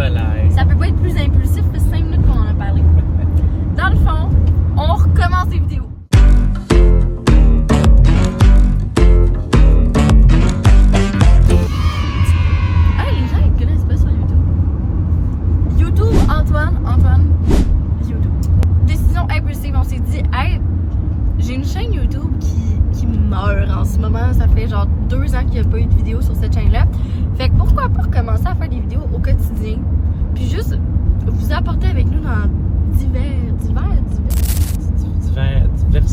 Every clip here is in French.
Voilà. Ça peut pas être plus impulsif que 5 minutes qu'on en a parlé. Dans le fond, on recommence les vidéos. Hey, les gens ils me connaissent pas sur YouTube. YouTube, Antoine, YouTube. Décision impulsive, on s'est dit, hey, j'ai une chaîne YouTube qui meurt en ce moment. Ça fait genre 2 ans qu'il n'y a pas eu de vidéo sur cette chaîne-là. Fait que pourquoi pas recommencer à faire des vidéos au quotidien? Puis juste vous apporter avec nous dans diverses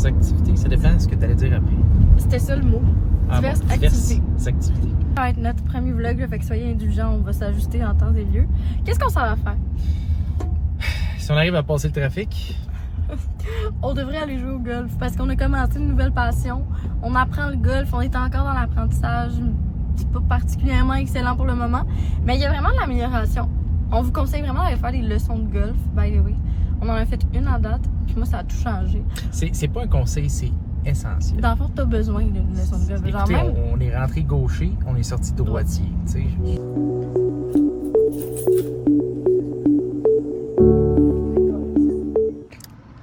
activités. Ça dépend de ce que tu allais dire après. C'était ça le mot. Diverses activités. Activités. Ça va être notre premier vlog, là, fait que soyez indulgents, on va s'ajuster en temps et lieu. Qu'est-ce qu'on s'en va faire? Si on arrive à passer le trafic, On devrait aller jouer au golf parce qu'on a commencé une nouvelle passion. On apprend le golf, on est encore dans l'apprentissage. C'est pas particulièrement excellent pour le moment, mais il y a vraiment de l'amélioration. On vous conseille vraiment d'aller faire des leçons de golf, by the way. On en a fait une à date, puis moi ça a tout changé. c'est pas un conseil, c'est essentiel. Dans le fond, t'as besoin d'une leçon de golf. Genre Écoutez, même... on est rentré gaucher, on est sorti droitier, tu sais.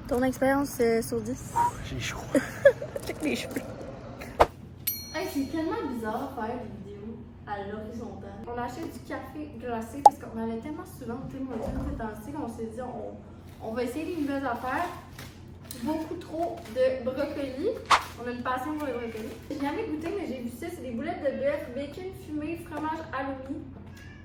Ton expérience sur 10? J'ai chaud. Check les cheveux. Hey, c'est tellement bizarre faire des vidéos à l'horizontale. On a acheté du café glacé parce qu'on allait tellement souvent au Tim Hortons ces temps-ci qu'on s'est dit on va essayer des nouvelles affaires. Beaucoup trop de brocoli. On a une passion pour le brocoli. J'ai jamais goûté, mais j'ai vu ça. C'est des boulettes de bœuf, bacon fumé, fromage halloumi.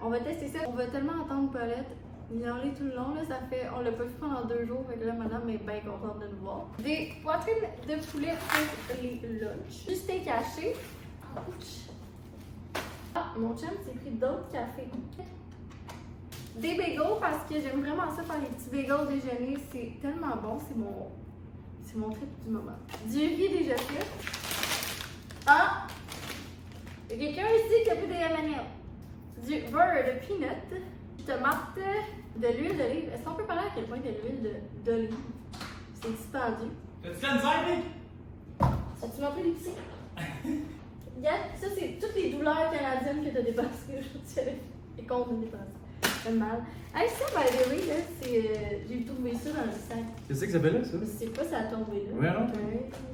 On va tester ça. On va tellement entendre Paulette miauler tout le long. Là, ça fait, on l'a pas vu pendant 2 jours. Fait que là, madame est bien contente de nous voir. Des poitrines de poulet pour les lunchs. Du steak haché. Ouch. Ah, mon chum s'est pris d'autres cafés. Des bagels parce que j'aime vraiment ça faire les petits bagels déjeuner. C'est tellement bon. C'est mon trip du moment. Du riz déjà fait. Ah! Il y a quelqu'un ici qui a pris des M&M's. Du beurre de peanut. Tomate, de l'huile d'olive. Est-ce qu'on peut parler à quel point de l'huile d'olive? C'est dispendieux. As-tu fait une side? As-tu montré les petits? Regarde, ça c'est toutes les douleurs canadiennes que tu as dépassées aujourd'hui. Et qu'on a dépassé. Fait mal. Hey, ça, by the way, là, c'est. J'ai trouvé ça dans le sac. C'est ça que ça fait là, ça? Je sais pas si ça a tombé là. Ouais, non?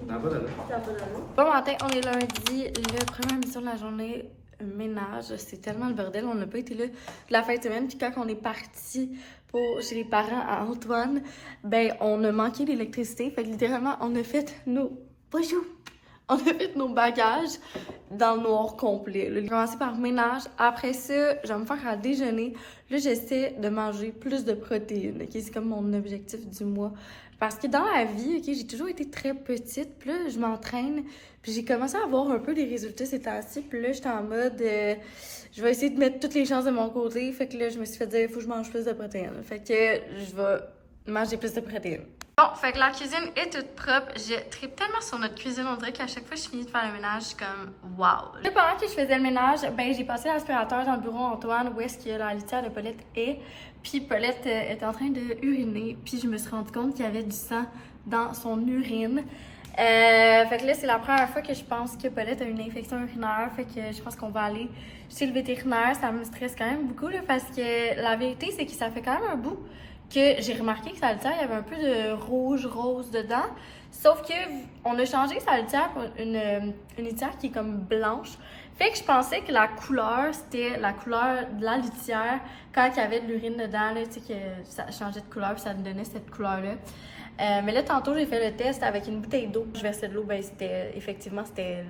T'as pas d'allure. T'as pas d'allure. Bon matin, on est lundi. La première mission de la journée. Ménage, c'est tellement le bordel, on n'a pas été là de la fin de semaine, puis quand on est parti chez les parents à Antoine, ben on a manqué d'électricité, fait que littéralement on a fait nos bagages dans le noir complet. J'ai commencé par ménage, après ça, je vais me faire à déjeuner. Là, j'essaie de manger plus de protéines, ok? C'est comme mon objectif du mois. Parce que dans la vie, ok, j'ai toujours été très petite, puis là, je m'entraîne, puis j'ai commencé à avoir un peu des résultats ces temps-ci, puis là, j'étais en mode, je vais essayer de mettre toutes les chances de mon côté, fait que là, je me suis fait dire, il faut que je mange plus de protéines. Fait que je vais manger plus de protéines. Bon, fait que la cuisine est toute propre. Je tripe tellement sur notre cuisine, on dirait qu'à chaque fois que je finis de faire le ménage, je suis comme wow. Là, pendant que je faisais le ménage, ben j'ai passé l'aspirateur dans le bureau Antoine où est-ce que la litière de Paulette est. Puis Paulette était en train de uriner, puis je me suis rendu compte qu'il y avait du sang dans son urine. Fait que là, c'est la première fois que je pense que Paulette a une infection urinaire. Fait que je pense qu'on va aller chez le vétérinaire. Ça me stresse quand même beaucoup là, parce que la vérité, c'est que ça fait quand même un bout que j'ai remarqué que sa litière, il y avait un peu de rouge-rose dedans. Sauf que on a changé sa litière pour une litière qui est comme blanche. Fait que je pensais que la couleur, c'était la couleur de la litière quand il y avait de l'urine dedans, là, tu sais, que ça changeait de couleur puis ça me donnait cette couleur-là. Mais là, tantôt, j'ai fait le test avec une bouteille d'eau. Je versais de l'eau, ben c'était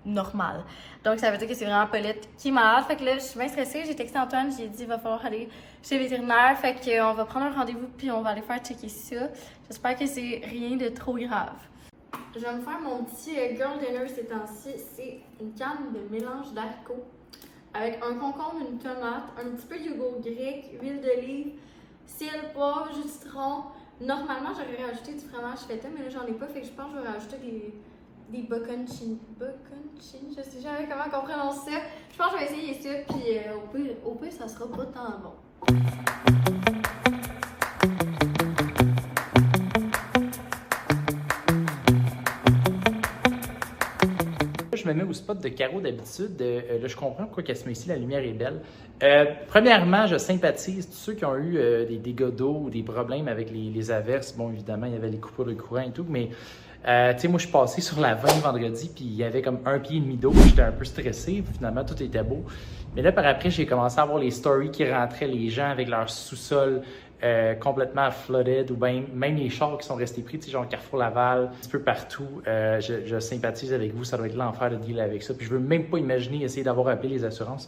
normal. Donc, ça veut dire que c'est vraiment Paulette qui est malade. Fait que là, je suis bien stressée. J'ai texté Antoine, j'ai dit, il va falloir aller chez le vétérinaire. Fait qu'on va prendre un rendez-vous puis on va aller faire checker ça. J'espère que c'est rien de trop grave. Je vais me faire mon petit girl dinner ces temps-ci. C'est une canne de mélange d'haricots avec un concombre, une tomate, un petit peu de yogourt grec, huile d'olive, ciel, poivre, jus de citron. Normalement, j'aurais rajouté du fromage feta, mais là, j'en ai pas. Fait que je pense que je vais rajouter des bocconcini. Je sais jamais comment on prononce ça. Je pense que je vais essayer ça, puis au pire, ça sera pas tant bon. Je je me mets au spot de Caro d'habitude. Là, je comprends pourquoi elle se met ici, la lumière est belle. Premièrement, je sympathise tous ceux qui ont eu des dégâts d'eau ou des problèmes avec les averses. Bon, évidemment, il y avait les coupures de courant et tout, mais tu sais, moi, je suis passé sur la 20 vendredi, puis il y avait comme 1 pied et demi d'eau. J'étais un peu stressé, finalement, tout était beau. Mais là, par après, j'ai commencé à voir les stories qui rentraient, les gens avec leur sous-sol complètement flooded, ou bien même les chars qui sont restés pris, tu sais, genre Carrefour Laval, un petit peu partout. Je sympathise avec vous, ça doit être l'enfer de dealer avec ça. Puis je veux même pas imaginer essayer d'avoir appelé les assurances.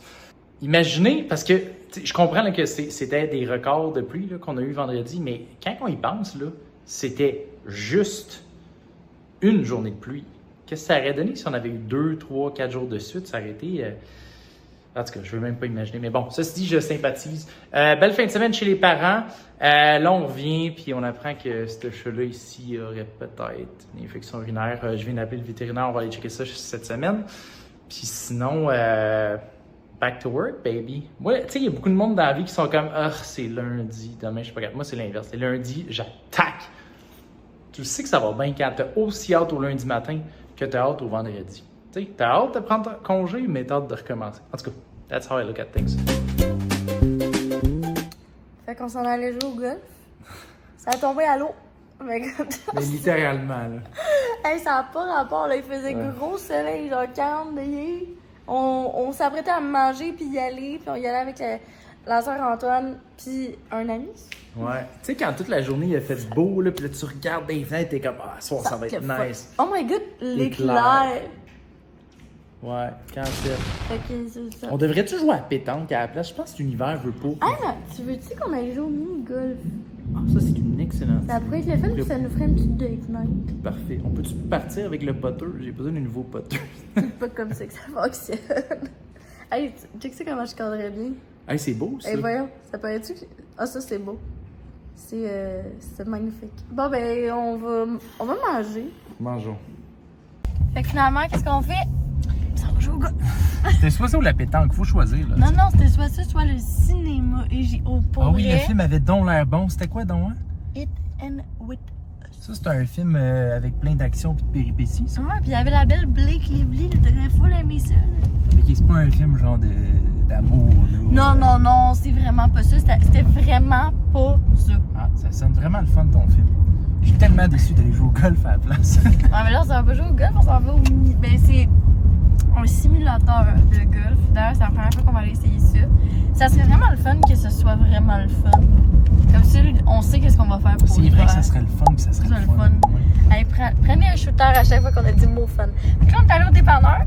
Imaginez, parce que je comprends là, que c'était des records de pluie là, qu'on a eu vendredi, mais quand on y pense, là, c'était juste une journée de pluie. Qu'est-ce que ça aurait donné si on avait eu 2, 3, 4 jours de suite? Ça aurait été... En tout cas, je veux même pas imaginer. Mais bon, ceci dit, je sympathise. Belle fin de semaine chez les parents. Là, on revient, puis on apprend que ce chat-là ici aurait peut-être une infection urinaire. Je viens d'appeler le vétérinaire, on va aller checker ça cette semaine. Puis sinon, back to work, baby. Moi, tu sais, il y a beaucoup de monde dans la vie qui sont comme « Ah, c'est lundi, demain, je suis pas capable. » Moi, c'est l'inverse. C'est lundi, j'attaque. Tu sais que ça va bien quand t'as aussi hâte au lundi matin que t'as hâte au vendredi. Tu sais, t'as hâte de prendre congé, mais t'as hâte de recommencer. En tout cas, that's how I look at things. Fait qu'on s'en allait jouer au golf. Ça a tombé à l'eau. Mais littéralement, là. Hey, ça n'a pas rapport, là. Il faisait gros soleil, genre 40 degrés. On s'apprêtait à manger puis y aller. Puis on y allait avec la sœur Antoine puis un ami. Ouais. Tu sais, quand toute la journée il a fait beau, là, puis là, tu regardes des fenêtres, t'es comme « Ah, ce soir, ça va être nice. » Oh my god, l'éclair! Ouais, quand c'est... Fait que c'est ça. On devrait-tu jouer à pétanque à la place? Je pense que l'univers veut pas. Ah, mais tu veux-tu qu'on aille jouer au mini-golf? Ah, ça, c'est une excellente. Ça pourrait être le fun, puis ça nous ferait une petite date night. Parfait. On peut-tu partir avec le poteur? J'ai besoin d'un nouveau poteur. C'est pas comme ça que ça fonctionne. Hey, tu sais comment je cadrerais bien? Hey, c'est beau, ça. Hey, voyons, ça paraît-tu que... Ah, ça, c'est beau. C'est magnifique. Bon, ben, on va manger. Mangeons. Fait que finalement, qu'est-ce qu'on fait? Ça va jouer au golf. C'était soit ça ou la pétanque, faut choisir, là. Non, non, c'était soit ça, soit le cinéma. Et j'ai Ah oui, le film avait donc l'air bon. C'était quoi, donc, hein? It and With Us. Ça, c'est un film avec plein d'actions et de péripéties, ça. Ouais, puis il y avait la belle Blake Lively, le très full aimé ça. Mais c'est pas un film genre d'amour, là. Non, non, non, c'est vraiment pas ça. C'était vraiment pas ça. Ah, ça sonne vraiment le fun, ton film. Je suis tellement déçu d'aller jouer au golf à la place. Ah, mais là, on s'en va jouer au golf, on s'en va au mini. Ben, c'est un simulateur de golf. D'ailleurs, c'est la première fois qu'on va aller essayer ça. Ça serait vraiment le fun que ce soit vraiment le fun. Comme ça, on sait qu'est-ce qu'on va faire pour C'est vrai que ça serait le fun, que ça serait le fun. Oui. Allez, prenez un shooter à chaque fois qu'on a dit le mot fun. Fait que là, on est allé au dépanneur.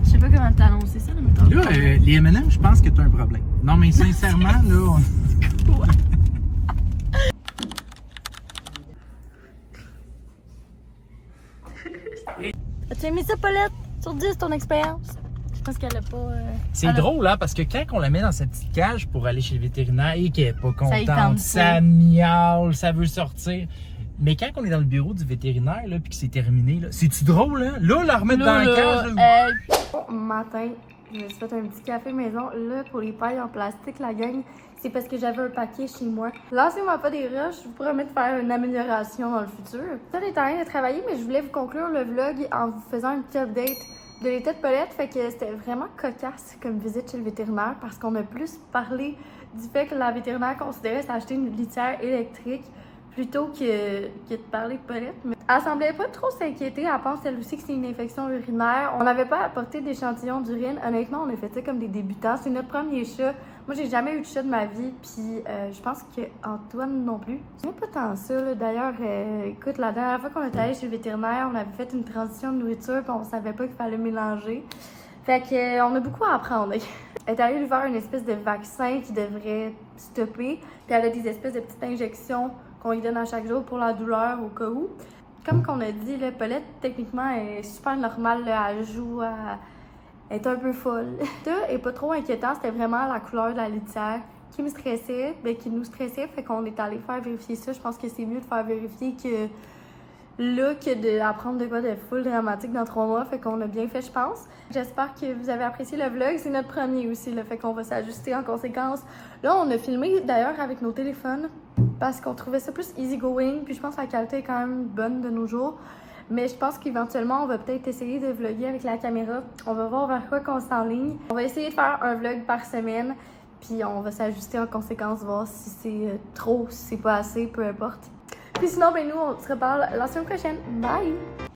Je sais pas comment t'annoncer ça, mais là, les M&M, je pense que t'as un problème. Non, mais sincèrement, là... As-tu aimé ça, Paulette? Sur 10, ton expérience? Je pense qu'elle a pas... C'est drôle, hein, parce que quand on la met dans sa petite cage pour aller chez le vétérinaire et qu'elle est pas contente, tente ça miaule, ça veut sortir. Mais quand on est dans le bureau du vétérinaire, là, puis que c'est terminé, là, c'est-tu drôle, hein? Là, la remettre dans la cage, là... Matin, je me suis fait un petit café maison. Là, pour les pailles en plastique, la gang, c'est parce que j'avais un paquet chez moi. Lancez-moi pas des rushs, je vous promets de faire une amélioration dans le futur. Ça est en train de travailler, mais je voulais vous conclure le vlog en vous faisant un petit update de l'état de Paulette. Fait que c'était vraiment cocasse comme visite chez le vétérinaire parce qu'on a plus parlé du fait que la vétérinaire considérait s'acheter une litière électrique plutôt que de parler de Paulette. Mais elle semblait pas trop s'inquiéter. Elle pense elle aussi que c'est une infection urinaire. On n'avait pas apporté d'échantillons d'urine. Honnêtement, on a fait ça comme des débutants. C'est notre premier chat. Moi, j'ai jamais eu de chat de ma vie. Puis je pense que Antoine non plus. C'est pas tant ça, là. D'ailleurs, écoute, la dernière fois qu'on était allé chez le vétérinaire, on avait fait une transition de nourriture puis on savait pas qu'il fallait mélanger. Fait que on a beaucoup à apprendre. Elle est allée lui faire une espèce de vaccin qui devrait stopper. Puis elle a des espèces de petites injections qu'on lui donne à chaque jour pour la douleur au cas où. Comme qu'on a dit, là, Paulette, techniquement, elle est super normale. Là, elle joue, elle est un peu folle. Ça est pas trop inquiétant, c'était vraiment la couleur de la litière qui me stressait, qui nous stressait. Fait qu'on est allé faire vérifier ça. Je pense que c'est mieux de faire vérifier que là que d'apprendre de quoi de full dramatique dans 3 mois. Fait qu'on a bien fait, je pense. J'espère que vous avez apprécié le vlog. C'est notre premier aussi, là, fait qu'on va s'ajuster en conséquence. Là, on a filmé d'ailleurs avec nos téléphones. parce qu'on trouvait ça plus easy-going, puis je pense que la qualité est quand même bonne de nos jours. Mais je pense qu'éventuellement, on va peut-être essayer de vlogger avec la caméra. On va voir vers quoi qu'on s'enligne. On va essayer de faire un vlog par semaine, puis on va s'ajuster en conséquence, voir si c'est trop, si c'est pas assez, peu importe. Puis sinon, ben nous, on se reparle la semaine prochaine. Bye!